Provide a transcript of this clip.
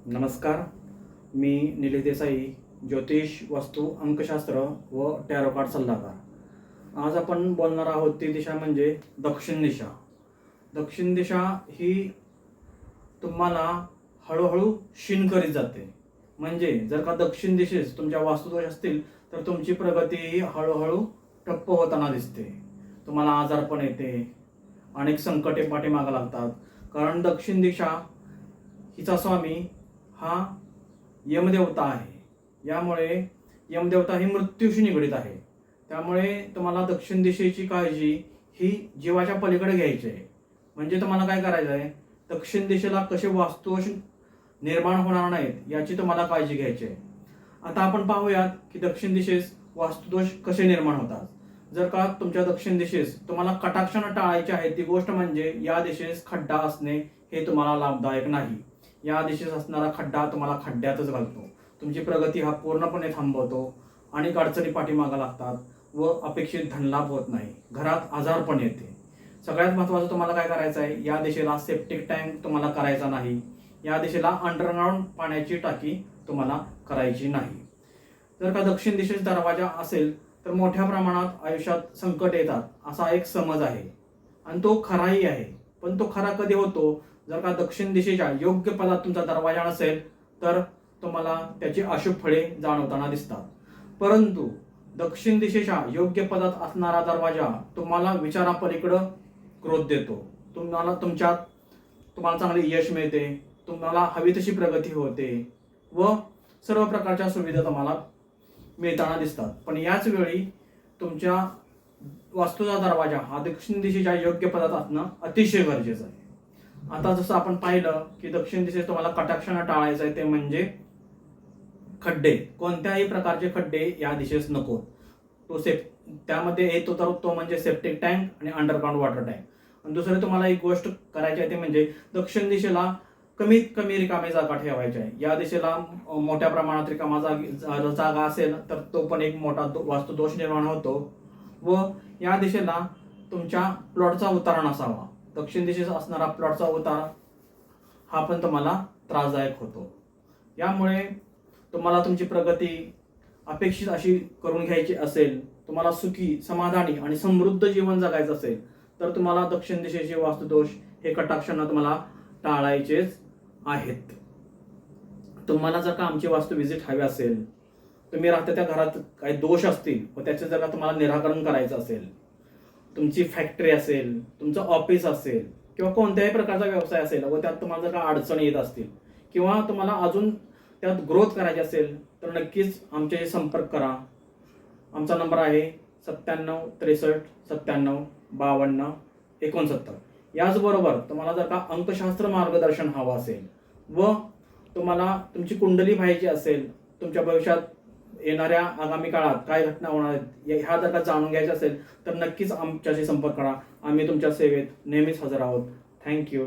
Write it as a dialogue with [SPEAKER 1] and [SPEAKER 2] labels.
[SPEAKER 1] नमस्कार. मी निलेश देसाई, ज्योतिष, वास्तू, अंकशास्त्र व टॅरो कार्ड सल्लागार. आज आपण बोलणार आहोत ती दिशा म्हणजे दक्षिण दिशा. दक्षिण दिशा ही तुम्हाला हळूहळू क्षीण करीत जाते. म्हणजे जर का दक्षिण दिशेस तुमच्या वास्तुदोष असतील तर तुमची प्रगती ही हळूहळू ठप्प होताना दिसते. तुम्हाला आजारपण येते, अनेक संकटे पाठीमागे लागतात. कारण दक्षिण दिशा हिचा स्वामी हा यमदेवता आहे. यामुळे यमदेवता ही मृत्यूशी निगडीत आहे. त्यामुळे तुम्हाला दक्षिण दिशेची काळजी ही जीवाच्या पलीकडे घ्यायची आहे. म्हणजे तुम्हाला काय करायचं आहे, दक्षिण दिशेला कसे वास्तुदोष निर्माण होणार नाहीत याची तुम्हाला काळजी घ्यायची आहे. आता आपण पाहूयात की दक्षिण दिशेस वास्तुदोष कसे निर्माण होतात. जर का तुमच्या दक्षिण दिशेस तुम्हाला कटाक्षाने टाळायचे आहे ती गोष्ट म्हणजे या दिशेस खड्डा असणे हे तुम्हाला लाभदायक नाही. या दिशेस असणारा खड्डा तुम्हाला खड्ड्यातच घालतो. तुमची प्रगती हा पूर्णपणे थांबवतो. अनेक अडचणी पाठीमागे लागतात व अपेक्षित धनलाभ होत नाही. घरात आजारपण येते. सगळ्यात महत्त्वाचं तुम्हाला काय करायचं आहे, या दिशेला सेप्टिक टँक तुम्हाला करायचा नाही. या दिशेला अंडरग्राऊंड पाण्याची टाकी तुम्हाला करायची नाही. जर का दक्षिण दिशेस दरवाजा असेल तर मोठ्या प्रमाणात आयुष्यात संकट येतात असा एक समज आहे आणि तो खराही आहे. पण तो खरा कधी होतो, जर का दक्षिण दिशेच्या योग्य पदात तुमचा दरवाजा नसेल तर तुम्हाला त्याची अशुभ फळे जाणवताना दिसतात. परंतु दक्षिण दिशेच्या योग्य पदात असणारा दरवाजा तुम्हाला विचारापलीकडं ग्रोथ देतो. तुम्हाला चांगले यश मिळते, तुम्हाला हवी तशी प्रगती होते व सर्व प्रकारच्या सुविधा तुम्हाला मिळताना दिसतात. पण याच वेळी तुमच्या वास्तूचा दरवाजा हा दक्षिण दिशेच्या योग्य पदात असणं अतिशय गरजेचं आहे. आता जसं आपण पाहिलं की दक्षिण दिशेस तुम्हाला कटाक्षाने टाळायचं आहे ते म्हणजे खड्डे. कोणत्याही प्रकारचे खड्डे या दिशेस नको. त्यामध्ये येतो तर तो म्हणजे सेप्टिक टँक आणि अंडरग्राऊंड वॉटर टँक. आणि दुसरे तुम्हाला एक गोष्ट करायची आहे ते म्हणजे दक्षिण दिशेला कमीत कमी रिकामी जागा ठेवायची आहे. या दिशेला मोठ्या प्रमाणात रिकामा जागा असेल तर तो पण एक मोठा वास्तुदोष निर्माण होतो. व या दिशेला तुमच्या प्लॉटचा उतारा नसावा. दक्षिण दिशेचा असणारा प्लॉटचा उतार हा पण तुम्हाला त्रासदायक होतो. यामुळे तुम्हाला तुमची प्रगती अपेक्षित अशी करून घ्यायची असेल, तुम्हाला सुखी, समाधानी आणि समृद्ध जीवन जगायचं असेल तर तुम्हाला दक्षिण दिशेचे वास्तुदोष हे कटाक्षाने तुम्हाला टाळायचेच आहेत. तुम्हाला जर का आमची वास्तू व्हिजिट हवी असेल, तुम्ही राहता त्या घरात काही दोष असतील व त्याचे जर का तुम्हाला निराकरण करायचं असेल, तुमची फॅक्टरी असेल, तुमचं ऑफिस असेल किंवा कोणत्याही प्रकारचा व्यवसाय असेल व त्यात तुम्हाला जर का अडचणी येत असतील किंवा तुम्हाला अजून त्यात ग्रोथ करायची असेल तर नक्कीच आमच्याशी संपर्क करा. आमचा नंबर आहे 97 63 97 52 69. याचबरोबर तुम्हाला जर का अंकशास्त्र मार्गदर्शन हवं असेल व तुम्हाला तुमची कुंडली पाहायची असेल, तुमच्या भविष्यात येणाऱ्या आगामी काळात काय घटना होणार आहेत ह्या जर का जाणून घ्यायचं असेल तर नक्कीच आमच्याशी संपर्क करा. आम्ही तुमच्या सेवेत नेहमीच हजर आहोत. थँक्यू.